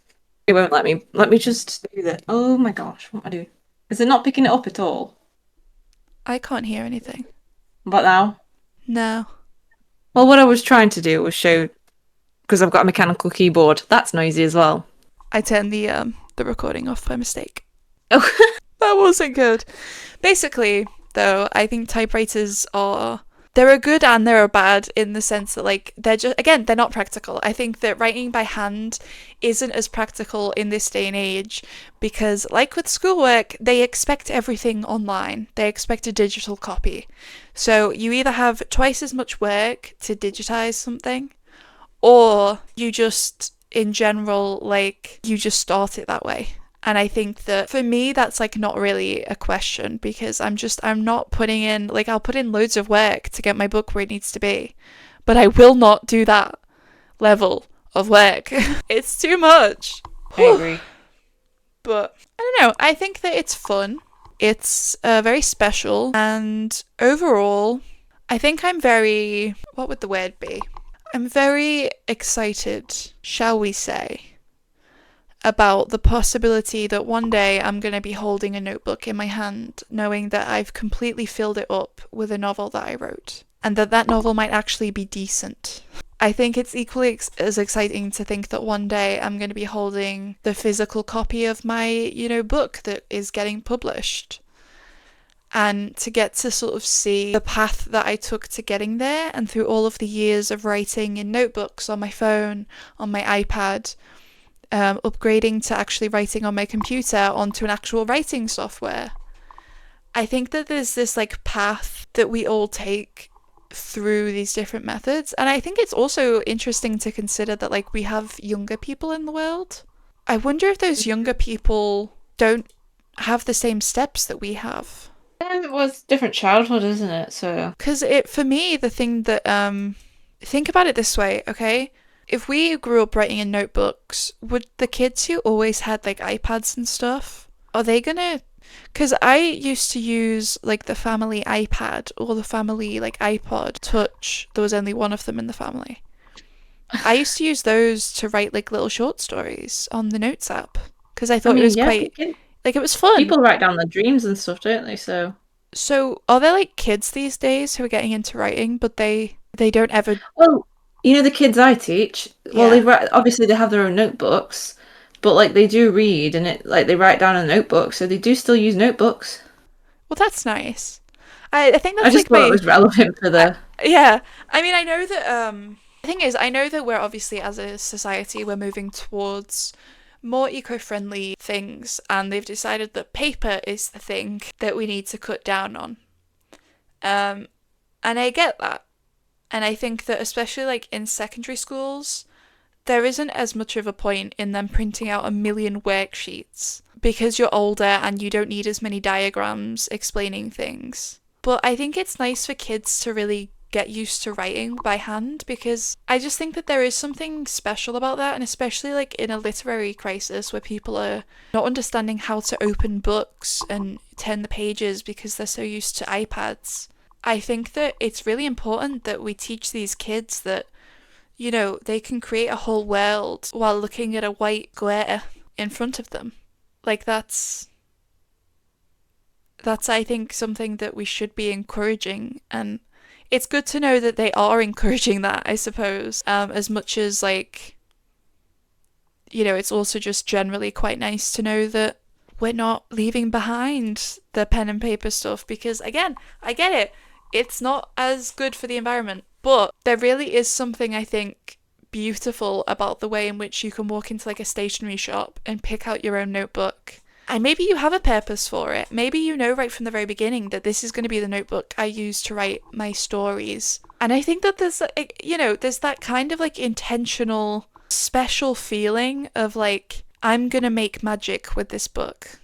S2: It won't let me. Let me just do that. Oh my gosh, what am I doing? Is it not picking it up at all?
S1: I can't hear anything.
S2: What about now?
S1: No.
S2: Well, what I was trying to do was show, because I've got a mechanical keyboard. That's noisy as well.
S1: I turned the recording off by mistake.
S2: Oh,
S1: That wasn't good. Basically, though, I think typewriters are they're a good and they're a bad in the sense that like they're just again they're not practical. I think that writing by hand isn't as practical in this day and age because like with schoolwork, they expect everything online. They expect a digital copy. So you either have twice as much work to digitize something or you just in general like you just start it that way. And I think that for me that's like not really a question because I'm not putting in like I'll put in loads of work to get my book where it needs to be, but I will not do that level of work. It's too much.
S2: I agree.
S1: But I don't know, I think that it's fun. It's very special and overall I think I'm very what would the word be? I'm very excited, shall we say, about the possibility that one day I'm going to be holding a notebook in my hand, knowing that I've completely filled it up with a novel that I wrote, and that that novel might actually be decent. I think it's equally as exciting to think that one day I'm going to be holding the physical copy of my, book that is getting published and to get to sort of see the path that I took to getting there and through all of the years of writing in notebooks on my phone, on my iPad, upgrading to actually writing on my computer onto an actual writing software. I think that there's this like path that we all take through these different methods, and I think it's also interesting to consider that like we have younger people in the world. I wonder if those younger people don't have the same steps that we have.
S2: It was different childhood, isn't it? So
S1: Because it, for me, the thing that, think about it this way, okay? If we grew up writing in notebooks, would the kids who always had like iPads and stuff, are they gonna? Because I used to use like the family iPad or the family like iPod Touch. There was only one of them in the family. I used to use those to write like little short stories on the Notes app because I
S2: I
S1: thought it
S2: mean,
S1: was
S2: yeah,
S1: quite like it was fun.
S2: people write down their dreams and stuff, don't they? So,
S1: So are there like kids these days who are getting into writing, but they don't ever?
S2: well, the kids I teach, well,
S1: Yeah.
S2: obviously they have their own notebooks, but like they do read and it like they write down in a notebook, so they do still use notebooks.
S1: Well, that's nice. I think
S2: I
S1: that's
S2: just
S1: like
S2: thought it
S1: my
S2: was relevant for
S1: I,
S2: the.
S1: yeah. I mean, I know that the thing is, I know that we're obviously as a society we're moving towards more eco-friendly things, and they've decided that paper is the thing that we need to cut down on. Um, and I get that, and I think that especially like in secondary schools, there isn't as much of a point in them printing out a million worksheets because you're older and you don't need as many diagrams explaining things. But I think it's nice for kids to really get used to writing by hand because I just think that there is something special about that, and especially like in a literary crisis where people are not understanding how to open books and turn the pages because they're so used to iPads. I think that it's really important that we teach these kids that they can create a whole world while looking at a white glare in front of them. Like that's I think something that we should be encouraging, and it's good to know that they are encouraging that, I suppose. As much as like it's also just generally quite nice to know that we're not leaving behind the pen and paper stuff because again, I get it. It's not as good for the environment, but there really is something I think beautiful about the way in which you can walk into like a stationery shop and pick out your own notebook. And maybe you have a purpose for it. Maybe you know right from the very beginning that this is going to be the notebook I use to write my stories. And I think that there's that kind of like intentional, special feeling of like, I'm going to make magic with this book.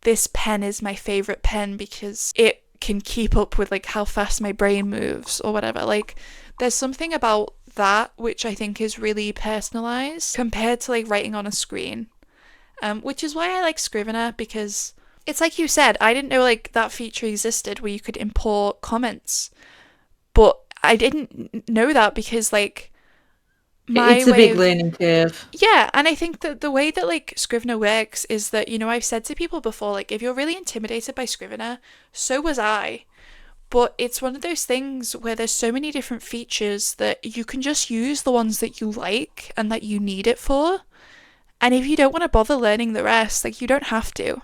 S1: This pen is my favorite pen because it can keep up with like how fast my brain moves or whatever. Like there's something about that which I think is really personalized compared to like writing on a screen. Which is why I like Scrivener because it's like you said, I didn't know like that feature existed where you could import comments. But I didn't know that because like my
S2: It's a
S1: way
S2: big
S1: of
S2: learning curve.
S1: yeah, and I think that the way that like Scrivener works is that I've said to people before like if you're really intimidated by Scrivener, so was I. But it's one of those things where there's so many different features that you can just use the ones that you like and that you need it for. And if you don't want to bother learning the rest, like you don't have to.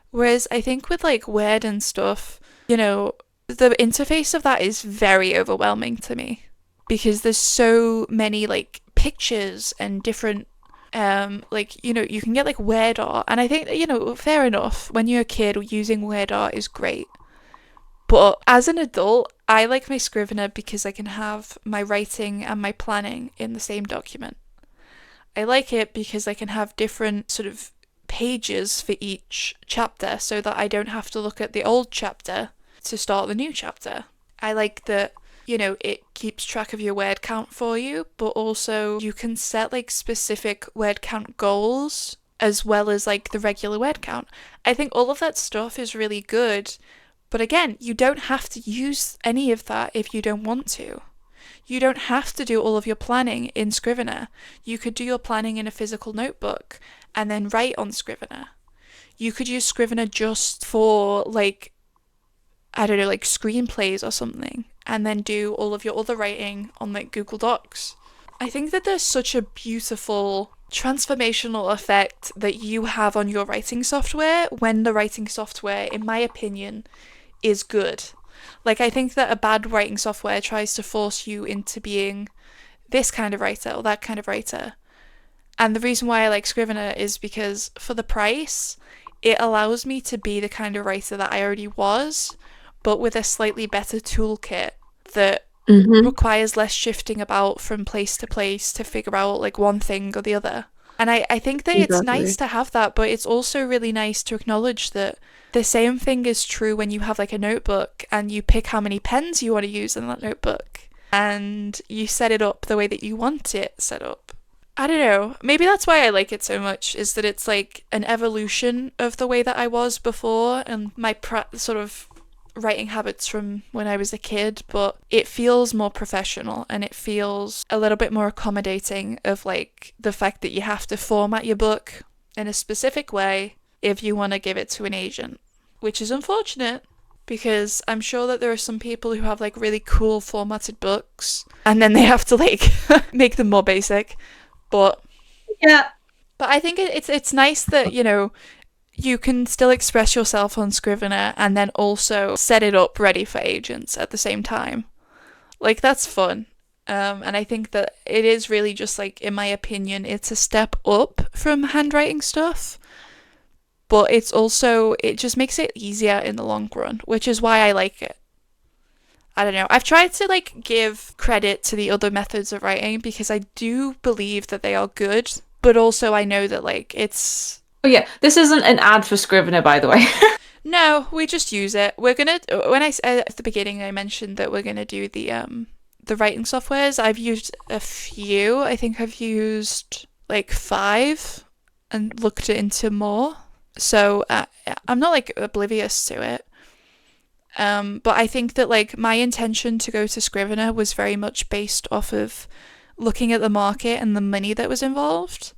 S1: Whereas I think with like Word and stuff, the interface of that is very overwhelming to me because there's so many like pictures and different you can get like word art, and I think fair enough, when you're a kid using word art is great, but as an adult I like my Scrivener because I can have my writing and my planning in the same document. I like it because I can have different sort of pages for each chapter so that I don't have to look at the old chapter to start the new chapter. I like that, it keeps track of your word count for you, but also you can set like specific word count goals as well as like the regular word count. I think all of that stuff is really good, but again, you don't have to use any of that if you don't want to. You don't have to do all of your planning in Scrivener. You could do your planning in a physical notebook and then write on Scrivener. You could use Scrivener just for like, I don't know, like screenplays or something, and then do all of your other writing on like Google Docs. I think that there's such a beautiful transformational effect that you have on your writing software when the writing software, in my opinion, is good. Like, I think that a bad writing software tries to force you into being this kind of writer or that kind of writer. And the reason why I like Scrivener is because for the price, it allows me to be the kind of writer that I already was, but with a slightly better toolkit that requires less shifting about from place to place to figure out like one thing or the other. And I think that it's nice to have that, but it's also really nice to acknowledge that the same thing is true when you have like a notebook and you pick how many pens you want to use in that notebook and you set it up the way that you want it set up. I don't know, maybe that's why I like it so much, is that it's like an evolution of the way that I was before and my sort of writing habits from when I was a kid, but it feels more professional and it feels a little bit more accommodating of like the fact that you have to format your book in a specific way if you want to give it to an agent, which is unfortunate because I'm sure that there are some people who have like really cool formatted books and then they have to like make them more basic. But
S2: yeah,
S1: but I think it's nice that you can still express yourself on Scrivener and then also set it up ready for agents at the same time. Like, that's fun. And I think that it is really just like, in my opinion, it's a step up from handwriting stuff. But it's also, it just makes it easier in the long run, which is why I like it. I don't know. I've tried to like give credit to the other methods of writing because I do believe that they are good, but also I know that like it's...
S2: Oh yeah, this isn't an ad for Scrivener, by the way.
S1: No, we just use it. We're gonna, when I at the beginning I mentioned that we're gonna do the writing softwares. I've used a few. I think I've used like 5 and looked into more. So I'm not like oblivious to it. But I think that like my intention to go to Scrivener was very much based off of looking at the market and the money that was involved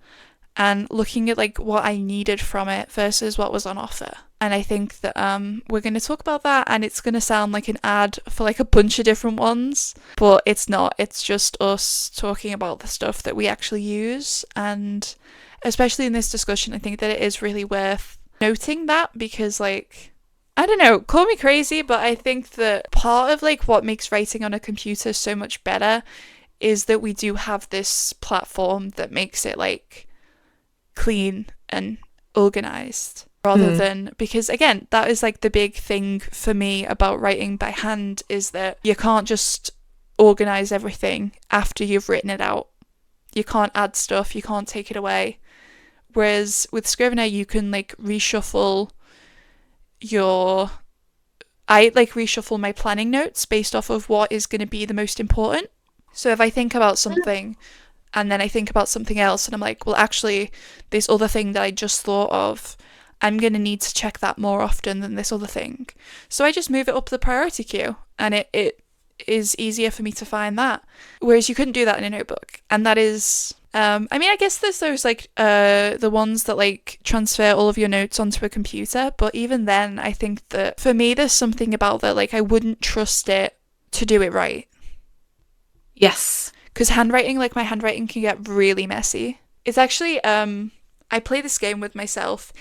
S1: and looking at like what I needed from it versus what was on offer. And I think that we're going to talk about that, and it's going to sound like an ad for like a bunch of different ones, but it's not. It's just us talking about the stuff that we actually use. And especially in this discussion, I think that it is really worth noting that because like, I don't know, call me crazy, but I think that part of like what makes writing on a computer so much better is that we do have this platform that makes it like clean and organized rather than, because again, that is like the big thing for me about writing by hand, is that you can't just organize everything after you've written it out. You can't add stuff, you can't take it away. Whereas with Scrivener, you can like reshuffle I like reshuffle my planning notes based off of what is going to be the most important. So if I think about something and then I think about something else and I'm like, well, actually, this other thing that I just thought of, I'm going to need to check that more often than this other thing. So I just move it up the priority queue and it is easier for me to find that. Whereas you couldn't do that in a notebook. And that is I mean, I guess there's those like the ones that like transfer all of your notes onto a computer, but even then, I think that for me, there's something about that like I wouldn't trust it to do it right.
S2: Yes.
S1: Because handwriting, like my handwriting, can get really messy. It's actually I play this game with myself.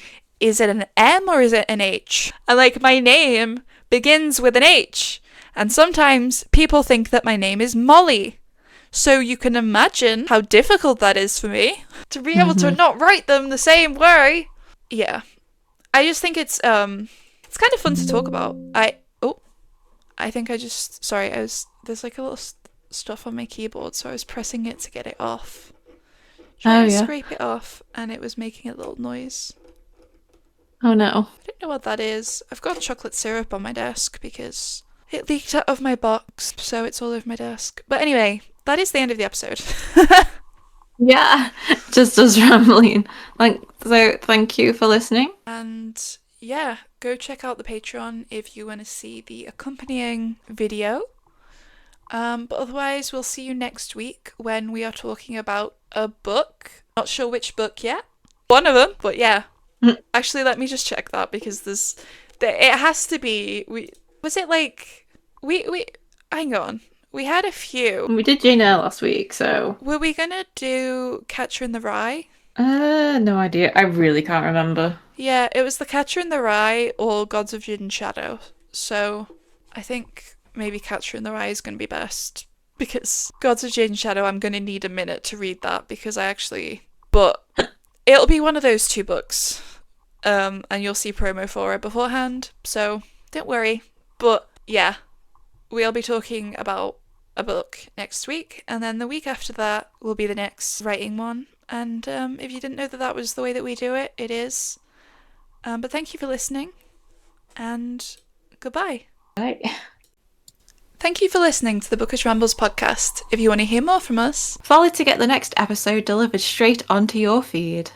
S1: Is it an M or is it an H? And like my name begins with an H, and sometimes people think that my name is Molly. So you can imagine how difficult that is for me to be able to not write them the same way. Yeah. I just think it's kind of fun to talk about. I think I just sorry, there's like a little stuff on my keyboard, so I was pressing it to get it off.
S2: Oh
S1: Trying to
S2: yeah.
S1: scrape it off, and it was making a little noise.
S2: Oh no.
S1: I don't know what that is. I've got chocolate syrup on my desk because it leaked out of my box, so it's all over my desk. But anyway, that is the end of the episode.
S2: Yeah. Just us rambling. So thank you for listening.
S1: And yeah, go check out the Patreon if you want to see the accompanying video. But otherwise, we'll see you next week when we are talking about a book. Not sure which book yet. One of them, but yeah. Actually, let me just check that because it has to be. Was it like we hang on. We had a few.
S2: We did Jane Eyre last week, so
S1: Were we gonna do Catcher in the Rye?
S2: no idea. I really can't remember.
S1: Yeah, it was the Catcher in the Rye or Gods of Jin Shadow. So I think maybe Catcher in the Rye is gonna be best because Gods of Jin Shadow, I'm gonna need a minute to read that because but it'll be one of those two books. And you'll see promo for it beforehand, so don't worry. But yeah, we'll be talking about a book next week, and then the week after that will be the next writing one. And if you didn't know that that was the way that we do it, it is. But thank you for listening, and goodbye.
S2: Right.
S1: Thank you for listening to the Bookish Rambles podcast. If you want to hear more from us,
S2: Follow to get the next episode delivered straight onto your feed.